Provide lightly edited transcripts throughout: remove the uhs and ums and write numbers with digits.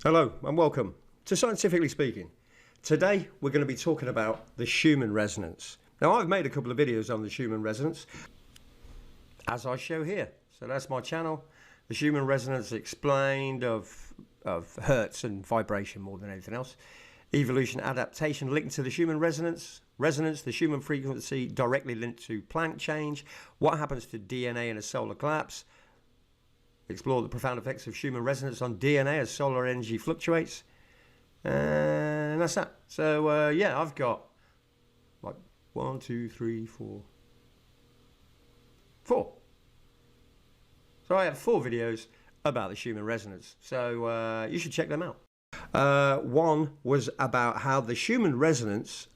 Hello and welcome to Scientifically Speaking. Today we're going to be talking about the Shuman Resonance. Now I've made a couple of videos on the Shuman Resonance as I show here. So that's my channel, the Shuman Resonance Explained of hertz and vibration more than anything else. Evolution, adaptation linked to the Shuman Resonance. Resonance, the Schumann frequency directly linked to Planck change. What happens to DNA in a solar collapse? Explore the profound effects of Shuman resonance on DNA as solar energy fluctuates. And that's that. So, yeah, I've got like 1, 2, 3, 4. So I have 4 videos about the Shuman resonance. So you should check them out. One was about how the Shuman resonance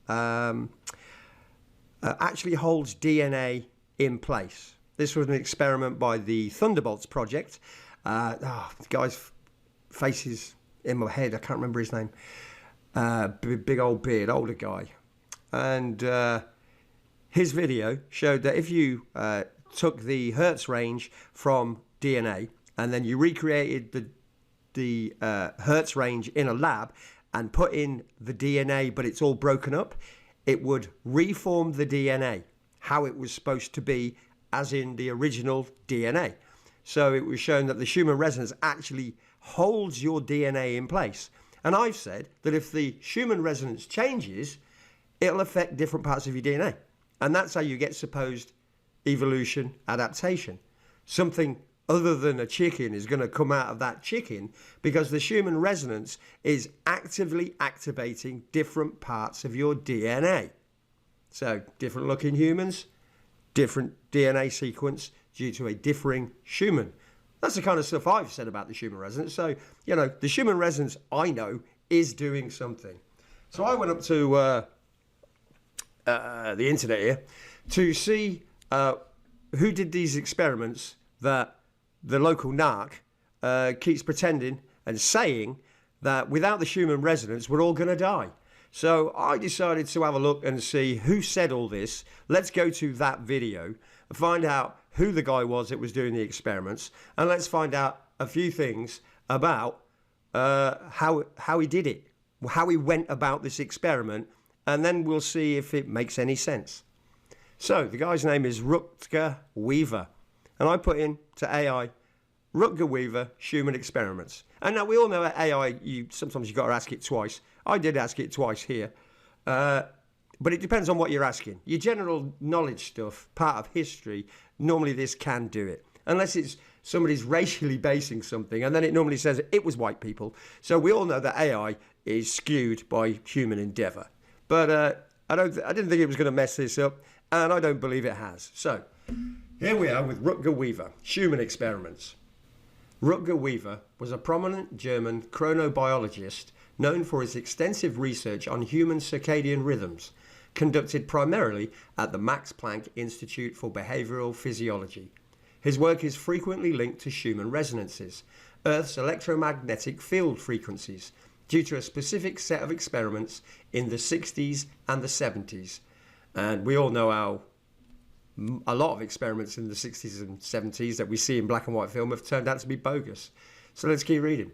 actually holds DNA in place. This was an experiment by the Thunderbolts project. The guy's face is in my head. I can't remember his name. Big old beard, older guy. And his video showed that if you took the hertz range from DNA and then you recreated the hertz range in a lab and put in the DNA, but it's all broken up, it would reform the DNA how it was supposed to be, as in the original DNA. So it was shown that the Shuman resonance actually holds your DNA in place. And I've said that if the Shuman resonance changes, it'll affect different parts of your DNA. And that's how you get supposed evolution, adaptation. Something other than a chicken is going to come out of that chicken because the Shuman resonance is actively activating different parts of your DNA. So different looking humans, different DNA sequence due to a differing Schumann. That's the kind of stuff I've said about the Shuman resonance. So, you know, the Shuman resonance I know is doing something. So I went up to the internet here to see who did these experiments that the local narc keeps pretending and saying that without the Shuman resonance we're all going to die. So I decided to have a look and see who said all this. Let's go to that video and find out who the guy was that was doing the experiments, and let's find out a few things about how he did it, how he went about this experiment, and then we'll see if it makes any sense. So the guy's name is Rutger Wever, and I put in to AI Rutger Wever Schumann experiments. And now we all know that AI, sometimes you've got to ask it twice. I did ask it twice here. But it depends on what you're asking. Your general knowledge stuff, part of history, normally this can do it. Unless it's somebody's racially basing something, and then it normally says it was white people. So we all know that AI is skewed by human endeavour. But I didn't think it was going to mess this up, and I don't believe it has. So here we are with Rutger Wever, Schumann experiments. Rutger Wever was a prominent German chronobiologist known for his extensive research on human circadian rhythms, conducted primarily at the Max Planck Institute for Behavioral Physiology. His work is frequently linked to Schumann resonances, Earth's electromagnetic field frequencies, due to a specific set of experiments in the 60s and the 70s. And we all know how a lot of experiments in the 60s and 70s that we see in black and white film have turned out to be bogus. So let's keep reading.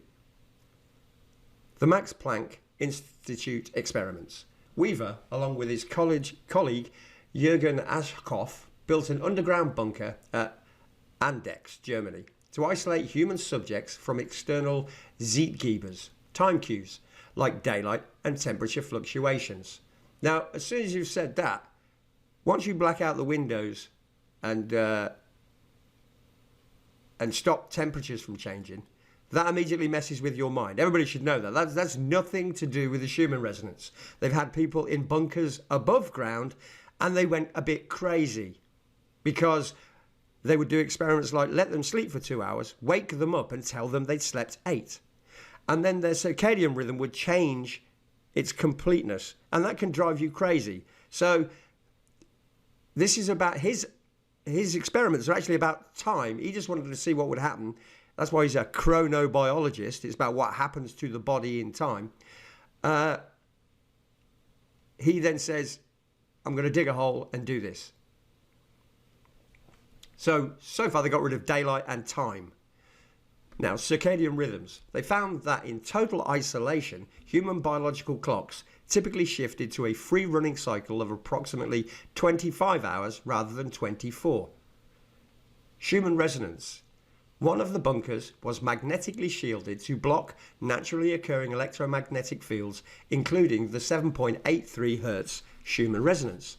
The Max Planck Institute experiments. Wever, along with his colleague Jürgen Aschhoff, built an underground bunker at Andex, Germany, to isolate human subjects from external Zeitgebers, time cues, like daylight and temperature fluctuations. Now, as soon as you've said that, once you black out the windows and stop temperatures from changing, that immediately messes with your mind. Everybody should know that. That's nothing to do with the Schumann resonance. They've had people in bunkers above ground and they went a bit crazy because they would do experiments like let them sleep for 2 hours, wake them up and tell them they'd slept 8. And then their circadian rhythm would change its completeness, and that can drive you crazy. So this is about his experiments are actually about time. He just wanted to see what would happen. That's why he's a chronobiologist. It's about what happens to the body in time. He then says, I'm going to dig a hole and do this. So far they got rid of daylight and time. Now, circadian rhythms. They found that in total isolation, human biological clocks typically shifted to a free running cycle of approximately 25 hours rather than 24. Shuman Resonance. One of the bunkers was magnetically shielded to block naturally occurring electromagnetic fields, including the 7.83 Hz Shuman Resonance.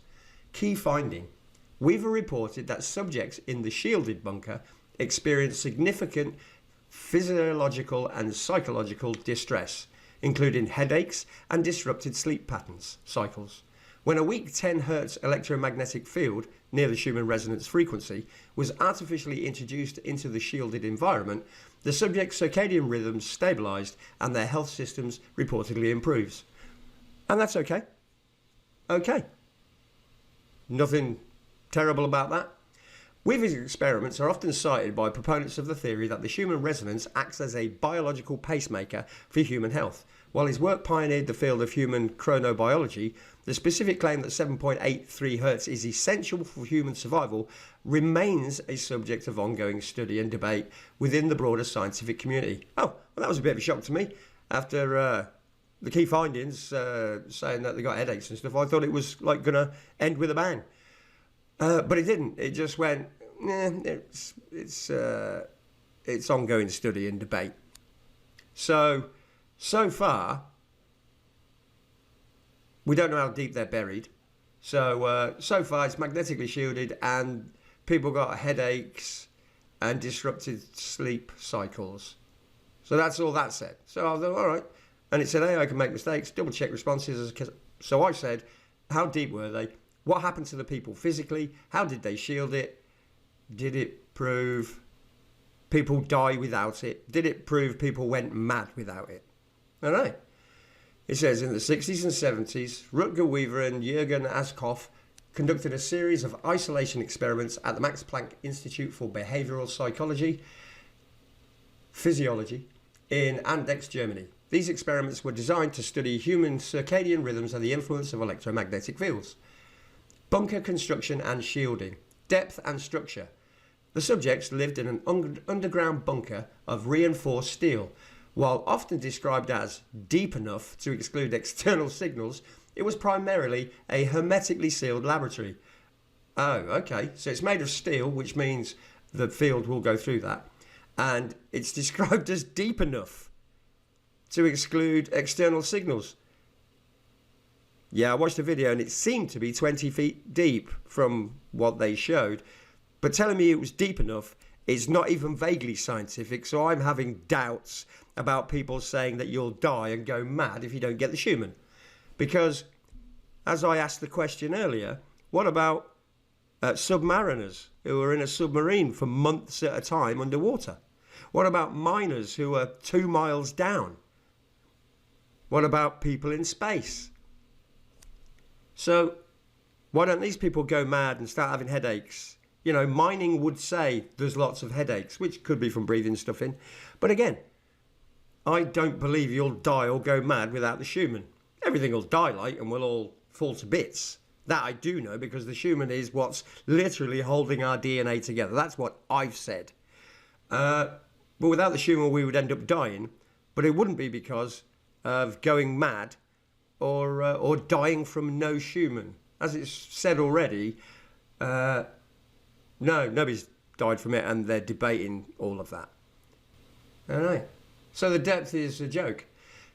Key finding. Wever reported that subjects in the shielded bunker experienced significant physiological and psychological distress, including headaches and disrupted sleep patterns cycles. When a weak 10 Hz electromagnetic field near the Shuman resonance frequency was artificially introduced into the shielded environment, the subject's circadian rhythms stabilized and their health systems reportedly improves. And that's okay. Okay. Nothing terrible about that. Weaver's experiments are often cited by proponents of the theory that the Shuman resonance acts as a biological pacemaker for human health. While his work pioneered the field of human chronobiology, the specific claim that 7.83 Hz is essential for human survival remains a subject of ongoing study and debate within the broader scientific community. Oh, well, that was a bit of a shock to me after the key findings saying that they got headaches and stuff. I thought it was like going to end with a bang. But it didn't. It just went, it's ongoing study and debate. So far, we don't know how deep they're buried. So far, it's magnetically shielded and people got headaches and disrupted sleep cycles. So that's all that said. So I thought, all right. And it said, hey, I can make mistakes, double check responses. So I said, how deep were they? What happened to the people physically? How did they shield it? Did it prove people die without it? Did it prove people went mad without it? I don't know. It says in the 60s and 70s, Rutger Wever and Jürgen Askoff conducted a series of isolation experiments at the Max Planck Institute for Behavioral Psychology, Physiology in Andechs, Germany. These experiments were designed to study human circadian rhythms and the influence of electromagnetic fields. Bunker construction and shielding, depth and structure. The subjects lived in an underground bunker of reinforced steel. While often described as deep enough to exclude external signals, it was primarily a hermetically sealed laboratory. Oh, okay. So it's made of steel, which means the field will go through that. And it's described as deep enough to exclude external signals. Yeah, I watched a video and it seemed to be 20 feet deep from what they showed. But telling me it was deep enough is not even vaguely scientific, so I'm having doubts about people saying that you'll die and go mad if you don't get the Schumann. Because, as I asked the question earlier, what about submariners who are in a submarine for months at a time underwater? What about miners who are 2 miles down? What about people in space? So, why don't these people go mad and start having headaches? You know, mining would say there's lots of headaches, which could be from breathing stuff in. But again, I don't believe you'll die or go mad without the Schumann. Everything will die like and we'll all fall to bits. That I do know because the Schumann is what's literally holding our DNA together. That's what I've said. But without the Schumann, we would end up dying. But it wouldn't be because of going mad or dying from no Schumann. As it's said already, no, nobody's died from it and they're debating all of that. I don't know. So the depth is a joke.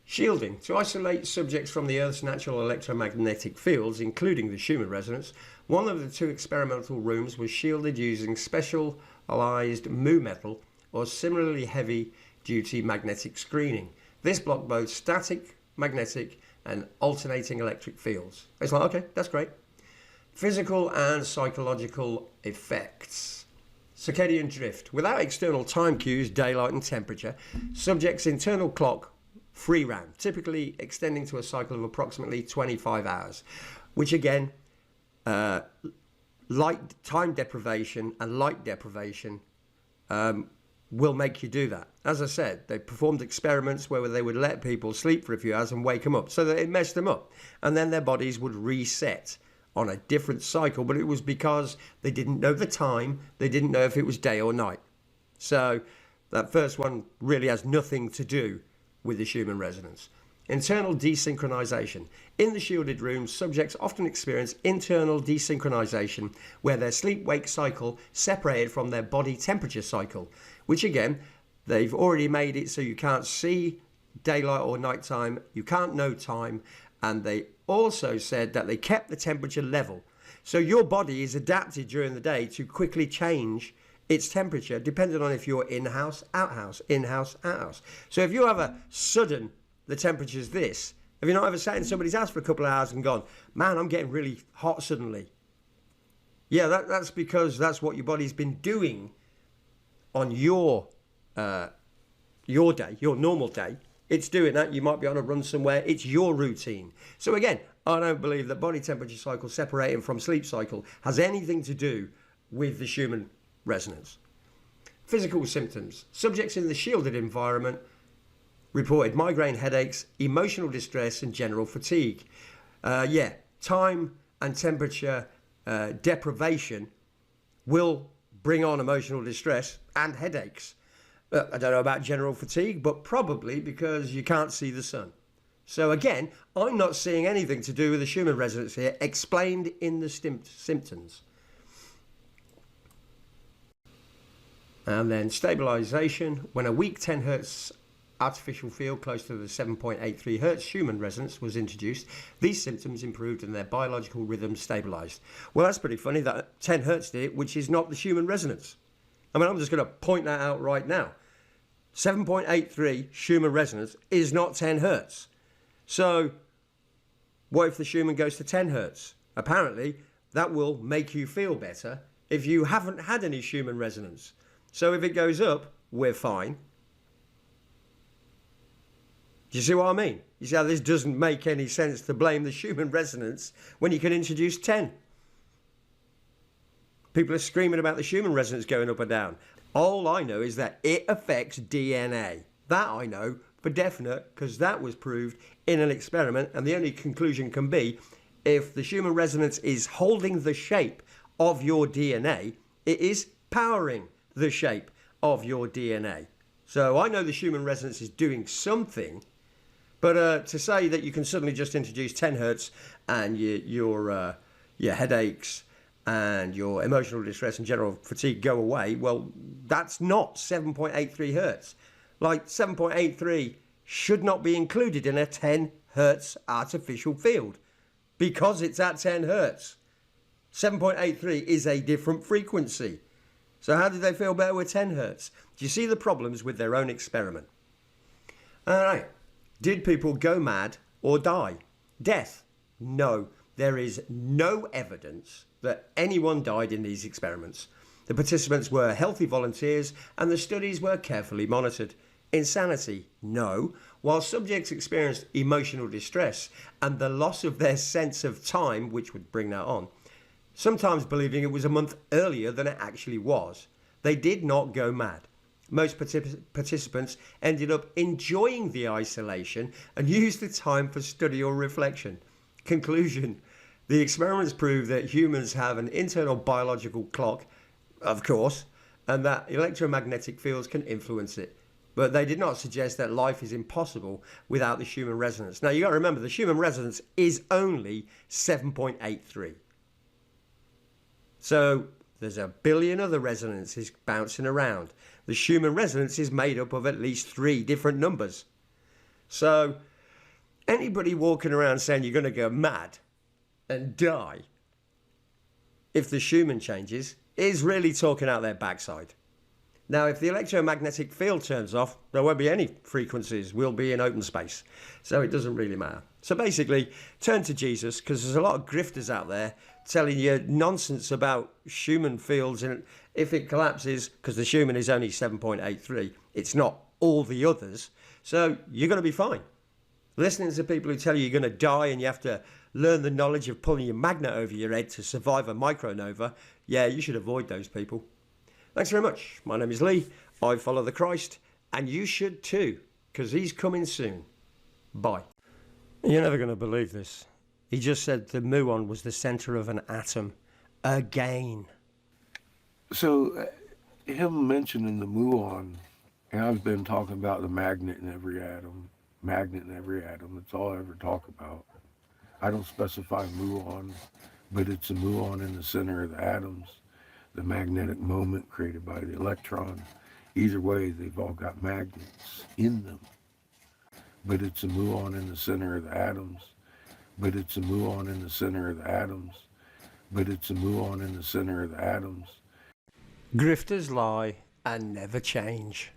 Shielding. To isolate subjects from the Earth's natural electromagnetic fields, including the Schumann resonance, one of the 2 experimental rooms was shielded using specialized mu metal or similarly heavy-duty magnetic screening. This blocked both static, magnetic, and alternating electric fields. It's like, okay, that's great. Physical and psychological effects. Circadian drift. Without external time cues, daylight and temperature, subjects' internal clock free ran, typically extending to a cycle of approximately 25 hours, which again, light time deprivation and light deprivation will make you do that. As I said, they performed experiments where they would let people sleep for a few hours and wake them up so that it messed them up. And then their bodies would reset on a different cycle, but it was because they didn't know the time, they didn't know if it was day or night. So That first one really has nothing to do with the Schumann resonance. Internal desynchronization. In the shielded room, subjects often experience internal desynchronization where their sleep-wake cycle separated from their body temperature cycle, which again, they've already made it so you can't see daylight or nighttime, you can't know time, and they also said that they kept the temperature level. So your body is adapted during the day to quickly change its temperature depending on if you're in-house, out-house, in-house, out-house. So if you have a sudden, the temperature's this, have you not ever sat in somebody's house for a couple of hours and gone, man, I'm getting really hot suddenly? Yeah, that's because that's what your body's been doing on your day, your normal day. It's doing that. You might be on a run somewhere. It's your routine. So again, I don't believe that body temperature cycle separating from sleep cycle has anything to do with the Schumann resonance. Physical symptoms. Subjects in the shielded environment reported migraine headaches, emotional distress, and general fatigue. Time and temperature deprivation will bring on emotional distress and headaches. I don't know about general fatigue, but probably because you can't see the sun. So again, I'm not seeing anything to do with the Schumann resonance here, explained in the symptoms. And then stabilization. When a weak 10 Hertz artificial field close to the 7.83 Hertz Schumann resonance was introduced, these symptoms improved and their biological rhythms stabilized. Well, that's pretty funny that 10 Hertz did it, which is not the Schumann resonance. I mean, I'm just going to point that out right now. 7.83 Schumann resonance is not 10 Hertz. So what if the Schumann goes to 10 Hertz? Apparently, that will make you feel better if you haven't had any Schumann resonance. So if it goes up, we're fine. Do you see what I mean? You see how this doesn't make any sense to blame the Schumann resonance when you can introduce 10? People are screaming about the Schumann resonance going up and down. All I know is that it affects DNA. That I know for definite, because that was proved in an experiment, and the only conclusion can be if the Schumann resonance is holding the shape of your DNA, it is powering the shape of your DNA. So I know the Schumann resonance is doing something, but to say that you can suddenly just introduce 10 Hertz and your headaches and your emotional distress and general fatigue go away, well, that's not 7.83 Hertz. Like 7.83 should not be included in a 10 Hertz artificial field because it's at 10 Hertz. 7.83 is a different frequency. So how did they feel better with 10 Hertz? Do you see the problems with their own experiment? All right. Did people go mad or die? Death? No. There is no evidence that anyone died in these experiments. The participants were healthy volunteers and the studies were carefully monitored. Insanity? No. While subjects experienced emotional distress and the loss of their sense of time, which would bring that on, sometimes believing it was a month earlier than it actually was, they did not go mad. Most participants ended up enjoying the isolation and used the time for study or reflection. Conclusion: the experiments prove that humans have an internal biological clock, of course, and that electromagnetic fields can influence it. But they did not suggest that life is impossible without the Schumann resonance. Now, you got to remember, the Schumann resonance is only 7.83. So there's a billion other resonances bouncing around. The Schumann resonance is made up of at least 3 different numbers. So anybody walking around saying you're going to go mad and die if the Schumann changes is really talking out their backside. Now, if the electromagnetic field turns off, there won't be any frequencies. We'll be in open space. So it doesn't really matter. So basically, turn to Jesus, because there's a lot of grifters out there telling you nonsense about Schumann fields. And if it collapses, because the Schumann is only 7.83, it's not all the others. So you're going to be fine. Listening to people who tell you you're going to die and you have to learn the knowledge of pulling your magnet over your head to survive a micronova, yeah, you should avoid those people. Thanks very much. My name is Lee. I follow the Christ, and you should too, because he's coming soon. Bye. You're never going to believe this. He just said the muon was the center of an atom. Again. So, him mentioning the muon And I've been talking about the magnet in every atom. Magnet in every atom. That's all I ever talk about. I don't specify muon, but it's a muon in the center of the atoms, the magnetic moment created by the electron. Either way, they've all got magnets in them, but it's a muon in the center of the atoms, but it's a muon in the center of the atoms, but it's a muon in the center of the atoms. Grifters lie and never change.